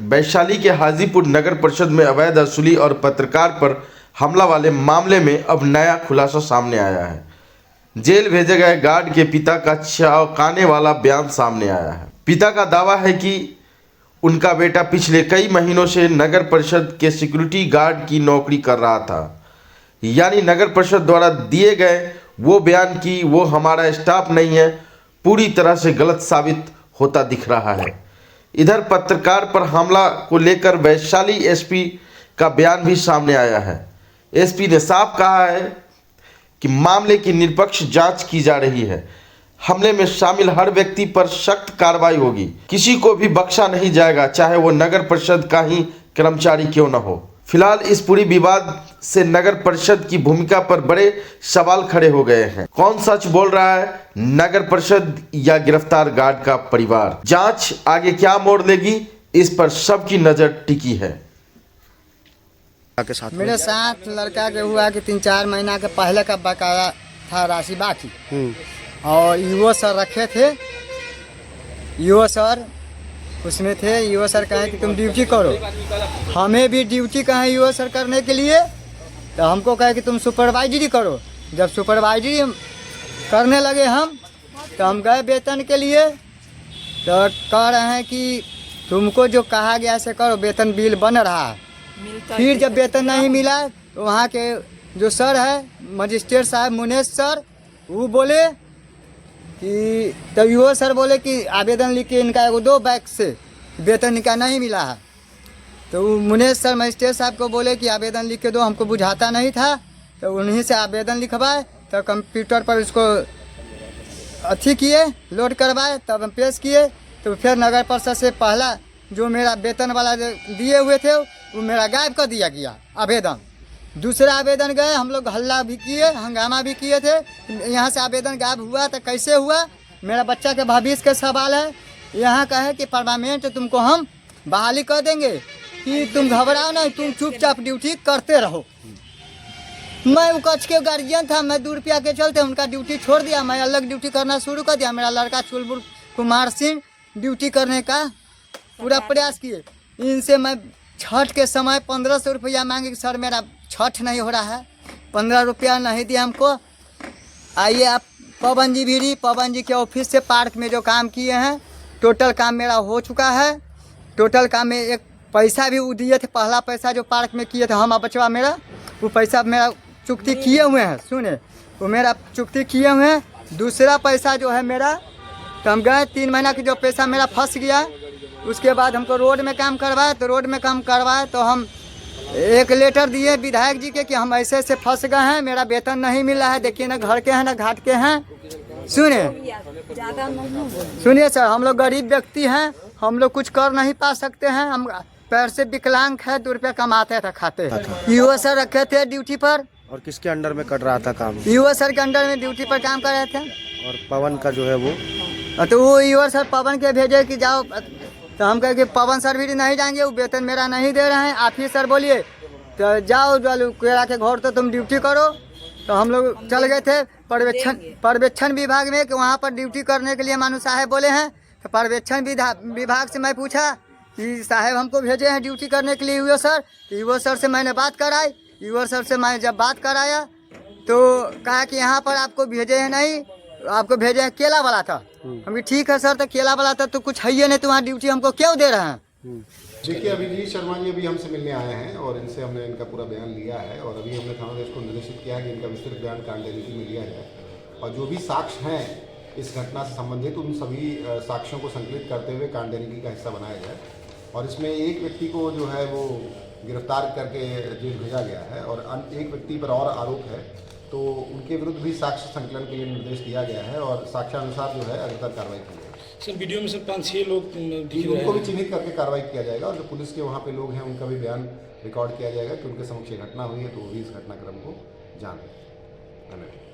वैशाली के हाजीपुर नगर परिषद में अवैध वसूली और पत्रकार पर हमला वाले मामले में अब नया खुलासा सामने आया है। जेल भेजे गए गार्ड के पिता का चौंकाने वाला बयान सामने आया है। पिता का दावा है कि उनका बेटा पिछले कई महीनों से नगर परिषद के सिक्योरिटी गार्ड की नौकरी कर रहा था, यानी नगर परिषद द्वारा दिए गए वो बयान कि वो हमारा स्टाफ नहीं है पूरी तरह से गलत साबित होता दिख रहा है। इधर पत्रकार पर हमला को लेकर वैशाली एसपी का बयान भी सामने आया है। एसपी ने साफ कहा है कि मामले की निष्पक्ष जांच की जा रही है। हमले में शामिल हर व्यक्ति पर सख्त कार्रवाई होगी। किसी को भी बख्शा नहीं जाएगा, चाहे वो नगर परिषद का ही कर्मचारी क्यों न हो। फिलहाल इस पूरी विवाद से नगर परिषद की भूमिका पर बड़े सवाल खड़े हो गए हैं। कौन सच बोल रहा है, नगर परिषद या गिरफ्तार गार्ड का परिवार? जांच आगे क्या मोड़ लेगी, इस पर सबकी नजर टिकी है। मेरे साथ लड़का के हुआ कि 3-4 महीना के पहले का बकाया था राशि बाकी, और ईओ सर रखे थे। ईओ सर उसमें थे। ईओ सर कहे कि तुम ड्यूटी करो, हमें भी ड्यूटी कहे ईओ सर करने के लिए, तो हमको कहे कि तुम सुपरवाइजरी करो। जब सुपरवाइजरी करने लगे हम, तो हम गए वेतन के लिए, तो कह रहे हैं कि तुमको जो कहा गया से करो, वेतन बिल बन रहा है। फिर जब वेतन नहीं मिला तो वहाँ के जो सर है मजिस्ट्रेट साहब मुनेश सर, वो बोले कि तब ईओ सर बोले कि आवेदन लिख के इनका एगो 2 बैग से वेतन इनका नहीं मिला है। तो मुनेश सर मजिस्ट्रेट साहब को बोले कि आवेदन लिख के दो, हमको बुझाता नहीं था। तो उन्हीं से आवेदन लिखवाए, तो कंप्यूटर पर उसको अथी किए, लोड करवाए, तब हम पेश किए। तो फिर नगर परिषद से पहला जो मेरा वेतन वाला दिए हुए थे वो मेरा गायब कर दिया गया आवेदन। दूसरा आवेदन गए, हम लोग हल्ला भी किए, हंगामा भी किए थे, यहाँ से आवेदन गायब हुआ। तो कैसे हुआ, मेरा बच्चा के भविष्य का सवाल है। यहाँ कहे कि परमानेंट तुमको हम बहाली कर देंगे, कि तुम घबराओ नहीं, तुम चुपचाप ड्यूटी करते रहो। मैं कच्छ के गार्जियन था, मैं 2 रुपया के चलते उनका ड्यूटी छोड़ दिया, मैं अलग ड्यूटी करना शुरू कर दिया। मेरा लड़का चुलबुल कुमार सिंह ड्यूटी करने का पूरा प्रयास किए। इनसे मैं छठ के समय 1500 रुपया मांगे, सर मेरा छठ नहीं हो रहा है, 15 रुपया नहीं दिया हमको। आइए आप पवन जी भी, पवन जी के ऑफिस से पार्क में जो काम किए हैं, टोटल काम मेरा हो चुका है। टोटल काम में एक पैसा भी वो दिए थे, पहला पैसा जो पार्क में किए थे हम बचवा मेरा, वो पैसा मेरा चुकती किए हुए हैं। सुने, वो मेरा चुकती किए हुए हैं। दूसरा पैसा जो है मेरा, तो हम गए 3 महीना की जो पैसा मेरा फंस गया, उसके बाद हमको रोड में काम करवाए। तो रोड में काम करवाए तो हम एक लेटर दिए विधायक जी के कि हम ऐसे ऐसे फंस गए हैं, मेरा वेतन नहीं मिल रहा है, देखिए ना घर के हैं ना घाट के हैं। सुनिए सर, हम लोग गरीब व्यक्ति हैं, हम लोग कुछ कर नहीं पा सकते हैं, हम पैर से विकलांग है, 2 रुपया कमाते थे खाते। ईओ सर रखे थे ड्यूटी पर। और किसके अंडर में कर रहा था काम? ईओ सर के अंडर में ड्यूटी पर काम कर रहे थे। और पवन का जो है वो, तो वो ईओ सर पवन के भेजे कि जाओ, तो हम कहे कि पवन सर भी नहीं जाएंगे, वो वेतन मेरा नहीं दे रहे हैं, आप ही सर बोलिए, तो जाओ केरा के घर तो तुम ड्यूटी करो। तो हम लोग चल गए थे पर्यवेक्षण विभाग में, कि वहाँ पर ड्यूटी करने के लिए मानू साहब बोले हैं। तो पर्यवेक्षण विभाग से मैं पूछा कि साहब हमको भेजे हैं ड्यूटी करने के लिए ईओ सर। तो ईओ सर से मैंने बात कराई। ईओ सर से मैं जब बात कराया तो कहा कि यहाँ पर आपको भेजे हैं नहीं, आपको भेजे हैं केला वाला था। हम ठीक है सर, तो केला वाला था तो कुछ है ही नहीं, तो वहाँ ड्यूटी हमको क्यों दे रहे हैं? देखिए, अभिजीत शर्मा जी अभी हमसे मिलने आए हैं और इनसे हमने इनका पूरा बयान लिया है, और अभी हमने थानाधीश को निर्देशित किया है कि इनका विस्तृत बयान कांडेलिटी में लिया जाए, और जो भी साक्ष्य हैं इस घटना से संबंधित उन सभी साक्ष्यों को संकलित करते हुए कांडेलिटी का हिस्सा बनाया जाए। और इसमें एक व्यक्ति को जो है वो गिरफ्तार करके जेल भेजा गया है, और एक व्यक्ति पर और आरोप है, तो उनके विरुद्ध भी साक्ष्य संकलन के लिए निर्देश दिया गया है, और साक्ष्यानुसार जो है अग्रतर कार्रवाई की जाएगी। सर, वीडियो में सर 5-6 लोग दिख रहे हैं, उनको भी चिन्हित करके कार्रवाई किया जाएगा, और जो पुलिस के वहाँ पे लोग हैं उनका भी बयान रिकॉर्ड किया जाएगा कि उनके समक्ष ये घटना हुई है, तो वो भी इस घटनाक्रम को जान लें। धन्यवाद।